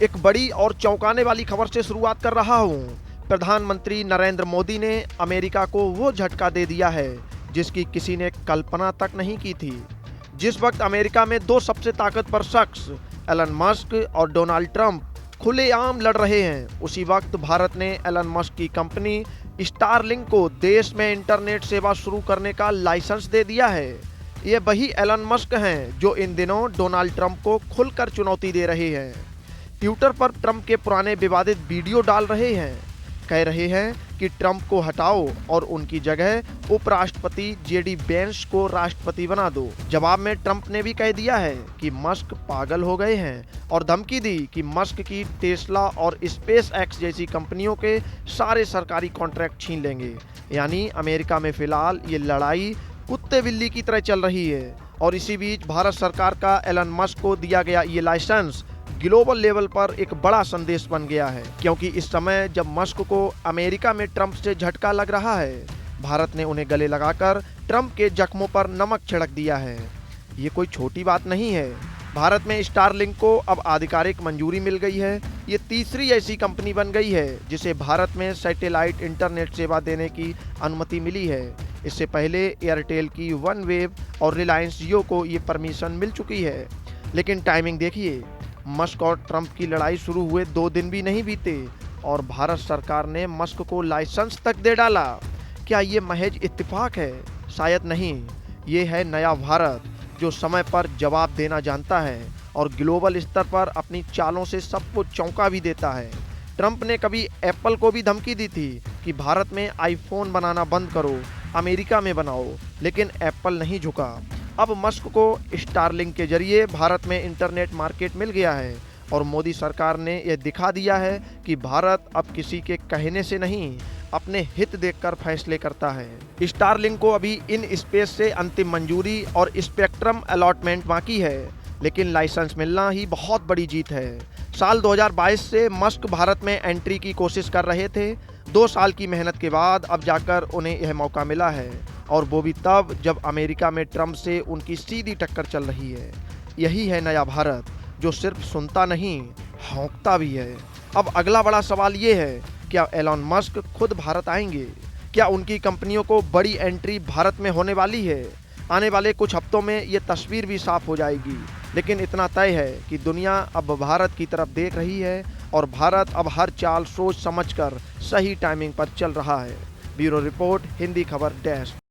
एक बड़ी और चौंकाने वाली खबर से शुरुआत कर रहा हूं। प्रधानमंत्री नरेंद्र मोदी ने अमेरिका को वो झटका दे दिया है जिसकी किसी ने कल्पना तक नहीं की थी। जिस वक्त अमेरिका में दो सबसे ताकतवर शख्स एलन मस्क और डोनाल्ड ट्रंप खुलेआम लड़ रहे हैं, उसी वक्त भारत ने एलन मस्क की कंपनी स्टारलिंक को देश में इंटरनेट सेवा शुरू करने का लाइसेंस दे दिया है। ये वही एलन मस्क हैं जो इन दिनों डोनाल्ड ट्रंप को खुलकर चुनौती दे रहे हैं। ट्विटर पर ट्रंप के पुराने विवादित वीडियो डाल रहे हैं, कह रहे हैं कि ट्रंप को हटाओ और उनकी जगह उपराष्ट्रपति जेडी वेंस को राष्ट्रपति बना दो। जवाब में ट्रंप ने भी कह दिया है कि मस्क पागल हो गए हैं और धमकी दी कि मस्क की टेस्ला और स्पेस एक्स जैसी कंपनियों के सारे सरकारी कॉन्ट्रैक्ट छीन लेंगे। यानी अमेरिका में फिलहाल ये लड़ाई कुत्ते बिल्ली की तरह चल रही है। और इसी बीच भारत सरकार का एलन मस्क को दिया गया ये लाइसेंस ग्लोबल लेवल पर एक बड़ा संदेश बन गया है, क्योंकि इस समय जब मस्क को अमेरिका में ट्रंप से झटका लग रहा है, भारत ने उन्हें गले लगाकर ट्रंप के जख्मों पर नमक छिड़क दिया है। ये कोई छोटी बात नहीं है। भारत में स्टारलिंक को अब आधिकारिक मंजूरी मिल गई है। ये तीसरी ऐसी कंपनी बन गई है जिसे भारत में सैटेलाइट इंटरनेट सेवा देने की अनुमति मिली है। इससे पहले एयरटेल की वनवेव और रिलायंस जियो को ये परमिशन मिल चुकी है। लेकिन टाइमिंग देखिए, मस्क और ट्रंप की लड़ाई शुरू हुए 2 दिन भी नहीं बीते और भारत सरकार ने मस्क को लाइसेंस तक दे डाला। क्या ये महज इत्तेफाक है? शायद नहीं। ये है नया भारत जो समय पर जवाब देना जानता है और ग्लोबल स्तर पर अपनी चालों से सबको चौंका भी देता है। ट्रंप ने कभी एप्पल को भी धमकी दी थी कि भारत में आईफोन बनाना बंद करो, अमेरिका में बनाओ, लेकिन एप्पल नहीं झुका। अब मस्क को स्टारलिंक के जरिए भारत में इंटरनेट मार्केट मिल गया है और मोदी सरकार ने यह दिखा दिया है कि भारत अब किसी के कहने से नहीं, अपने हित देखकर फैसले करता है। स्टारलिंक को अभी इन स्पेस से अंतिम मंजूरी और स्पेक्ट्रम अलॉटमेंट बाकी है, लेकिन लाइसेंस मिलना ही बहुत बड़ी जीत है। साल 2022 से मस्क भारत में एंट्री की कोशिश कर रहे थे। 2 साल की मेहनत के बाद अब जाकर उन्हें यह मौका मिला है, और वो भी तब जब अमेरिका में ट्रंप से उनकी सीधी टक्कर चल रही है। यही है नया भारत जो सिर्फ सुनता नहीं, भौंकता भी है। अब अगला बड़ा सवाल ये है, क्या एलन मस्क खुद भारत आएंगे? क्या उनकी कंपनियों को बड़ी एंट्री भारत में होने वाली है? आने वाले कुछ हफ्तों में ये तस्वीर भी साफ हो जाएगी। लेकिन इतना तय है कि दुनिया अब भारत की तरफ देख रही है और भारत अब हर चाल सोच समझकर सही टाइमिंग पर चल रहा है। ब्यूरो रिपोर्ट, हिंदी खबर डेस्क।